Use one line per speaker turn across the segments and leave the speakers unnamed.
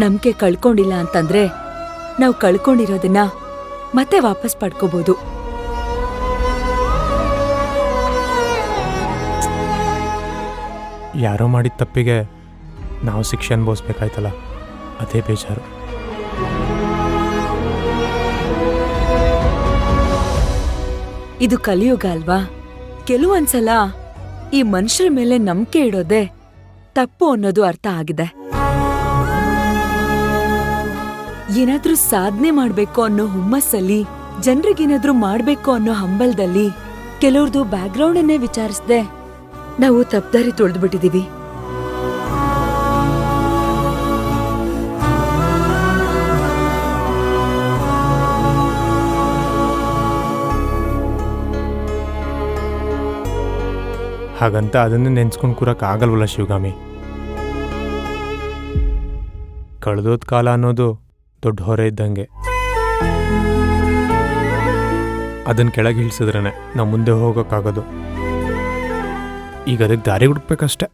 ನಂಬಿಕೆ ಕಳ್ಕೊಂಡಿಲ್ಲ ಅಂತಂದ್ರೆ ನಾವು ಕಳ್ಕೊಂಡಿರೋದನ್ನ ಮತ್ತೆ ವಾಪಸ್ ಪಡ್ಕೋಬಹುದು.
ಯಾರೋ ಮಾಡಿದ ತಪ್ಪಿಗೆ ನಾವು ಶಿಕ್ಷೆ ಅನುಭವಿಸ್ಬೇಕಾಯ್ತಲ್ಲ, ಅದೇ ಬೇಜಾರು.
ಇದು ಕಲಿಯುಗ ಅಲ್ವಾ? ಕೆಲವೊಂದ್ಸಲ ಈ ಮನುಷ್ಯರ ಮೇಲೆ ನಂಬಿಕೆ ಇಡೋದೆ ತಪ್ಪು ಅನ್ನೋದು ಅರ್ಥ ಆಗಿದೆ. ಏನಾದ್ರೂ ಸಾಧನೆ ಮಾಡ್ಬೇಕು ಅನ್ನೋ ಹುಮ್ಮಸ್ಸಲ್ಲಿ, ಜನರಿಗೇನಾದ್ರೂ ಮಾಡ್ಬೇಕು ಅನ್ನೋ ಹಂಬಲದಲ್ಲಿ ಕೆಲವ್ರದು ಬ್ಯಾಕ್ಗ್ರೌಂಡ್ ಅನ್ನೇ ವಿಚಾರಿಸದೆ ನಾವು ತಪ್ಪದಾರಿ ತುಳಿದ್ಬಿಟ್ಟಿದೀವಿ.
ಹಾಗಂತ ಅದನ್ನೇ ನೆನ್ಸ್ಕೊಂಡು ಕೂರಕ್ಕಾಗಲ್ವಲ್ಲ ಶಿವಗಾಮಿ. ಕಳೆದೋದ್ ಕಾಲ ಅನ್ನೋದು ದೊಡ್ಡ ಹೊರೆ ಇದ್ದಂಗೆ. ಅದನ್ನ ಕೆಳಗೆ ಇಳಿಸಿದ್ರೇ ನಾವು ಮುಂದೆ ಹೋಗೋಕ್ಕಾಗೋದು. ಈಗ ಅದಕ್ಕೆ ದಾರಿ ಹುಡುಕ್ಬೇಕಷ್ಟೆ.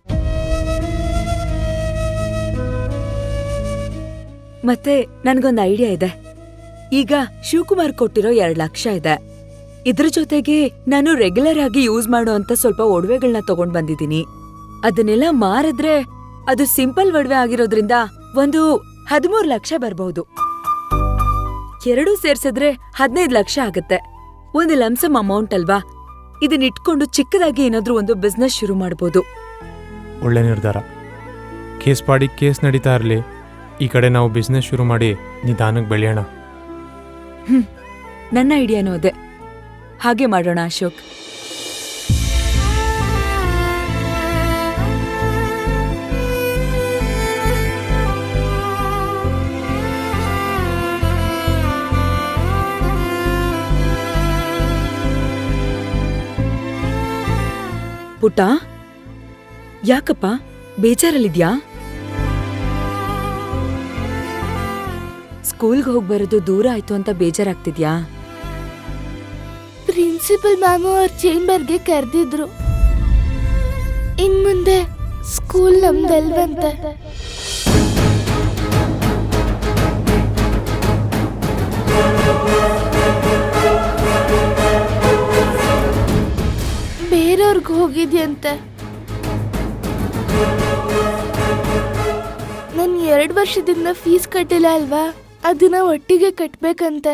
ಮತ್ತೆ ನನ್ಗೊಂದು ಐಡಿಯಾ ಇದೆ. ಈಗ ಶಿವಕುಮಾರ್ ಕೊಟ್ಟಿರೋ 2 ಲಕ್ಷ ಇದೆ. ಇದ್ರ ಜೊತೆಗೆ ನಾನು ರೆಗ್ಯುಲರ್ ಆಗಿ ಯೂಸ್ ಮಾಡುವಂತ ಸ್ವಲ್ಪ ಒಡವೆಗಳನ್ನ ತಗೊಂಡ್ ಬಂದಿದ್ದೀನಿ. ಅದನ್ನೆಲ್ಲ ಮಾರಿದ್ರೆ ಅದು ಸಿಂಪಲ್ ಒಡವೆ ಆಗಿರೋದ್ರಿಂದ ಒಂದು 13 ಲಕ್ಷ ಬರ್ಬಹುದು. 2 ಸೇರ್ಸಿದ್ರೆ 15 ಲಕ್ಷ ಆಗತ್ತೆ. ಒಂದು ಲಂಸಮ್ ಅಮೌಂಟ್ ಅಲ್ವಾ? ಇದನ್ನಿಟ್ಕೊಂಡು ಚಿಕ್ಕದಾಗಿ ಏನಾದ್ರೂ ಒಂದು ಬಿಸ್ನೆಸ್ ಶುರು ಮಾಡ್ಬೋದು.
ಒಳ್ಳೆ ನಿರ್ಧಾರ. ಕೇಸ್ ಪಾಡಿ ಕೇಸ್ ನಡೀತಾ ಇರಲಿ, ಈ ಕಡೆ ನಾವು ಬಿಸ್ನೆಸ್ ಶುರು ಮಾಡಿ ನಿಧಾನಕ್ಕೆ ಬೆಳೆಯೋಣ.
ನನ್ನ ಐಡಿಯಾನೂ ಅದೇ. ಹಾಗೆ ಮಾಡೋಣ ಅಶೋಕ್. ಪುಟ್ಟ, ಯಾಕಪ್ಪ ಬೇಜಾರಲ್ಲಿದ್ಯಾ? ಸ್ಕೂಲ್ಗೆ ಹೋಗ್ಬರೋದು ದೂರ ಆಯ್ತು ಅಂತ ಬೇಜಾರಾಗ್ತಿದ್ಯಾ?
ಪ್ರಿನ್ಸಿಪಲ್ ಮ್ಯಾಮ್ ಅವ್ರ ಚೇಂಬರ್ಗೆ ಕರೆದಿದ್ರು. ಇನ್ ಮುಂದೆ ಸ್ಕೂಲ್ ನಮ್ದಲ್ವಂತೆ. ಬೇರೆಯವ್ರಿಗೆ ಹೋಗಿದ್ಯಂತೆ. ನಾನು 2 ವರ್ಷದಿಂದ ಫೀಸ್ ಕಟ್ಟಿಲ್ಲ ಅಲ್ವಾ, ಅದನ್ನ ಒಟ್ಟಿಗೆ ಕಟ್ಬೇಕಂತೆ.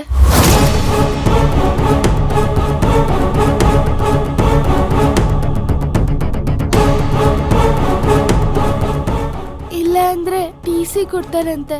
ಇಲ್ಲ ಅಂದ್ರೆ TC ಕೊಡ್ತಾರಂತೆ.